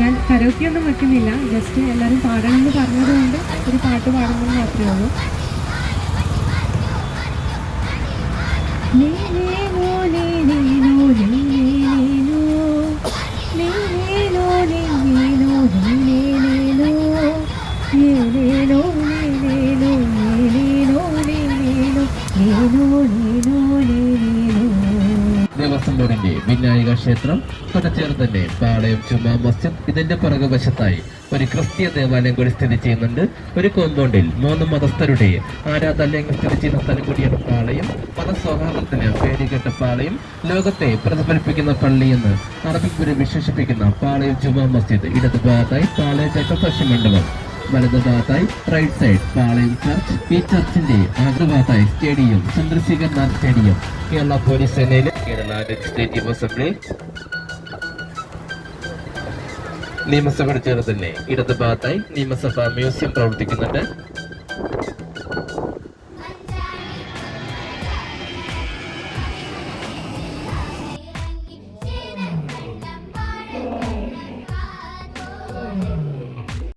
ഞാൻ കരോക്കെ ഒന്നും വെക്കുന്നില്ല, ജസ്റ്റ് എല്ലാവരും പാടണമെന്ന് പറഞ്ഞതുകൊണ്ട് ഒരു പാട്ട് പാടുന്നത് മാത്രമേ ഉള്ളൂ. ദേവസ്വം ബോർഡിന്റെ വിനായക ക്ഷേത്രം, തൊട്ടച്ചേർന്ന് പാളയം ജുമാ മസ്ജിദ്, ഇതിന്റെ പുറകുവശത്തായി ഒരു ക്രിസ്തീയ ദേവാലയം കൂടി സ്ഥിതി ചെയ്യുന്നുണ്ട്. ഒരു കോമ്പൗണ്ടിൽ 3 മതസ്ഥരുടെ ആരാധനാലയങ്ങൾ സ്ഥിതി ചെയ്യുന്ന സ്ഥലം കൂടിയാണ് പാളയം. മതസൗഹാർദ്ദത്തിന് പേരുകേട്ട പാളയം, ലോകത്തെ പ്രതിഫലിപ്പിക്കുന്ന പള്ളി എന്ന് അറബിക് ഗുരു വിശേഷിപ്പിക്കുന്ന പാളയം ജുമാ മസ്ജിദ്. ഇടതുഭാഗത്തായി പാളയം ചക്രസാക്ഷി മണ്ഡപം, വലതുഭാഗത്തായി റൈറ്റ് സൈഡ് പാളയം ചർച്ച്. ഈ ചർച്ചിന്റെ അഗ്രഭാഗത്തായി സ്റ്റേഡിയം, ചന്ദ്രശേഖർനാഥ് സ്റ്റേഡിയം. കേരള പോലീസ് സേനയിലെ കേരള ലെജിസ്ലേറ്റീവ് അസംബ്ലി, നിയമസഭയുടെ ചേർന്ന് തന്നെ ഇടതുഭാഗത്തായി നിയമസഭാ മ്യൂസിയം പ്രവർത്തിക്കുന്നുണ്ട്.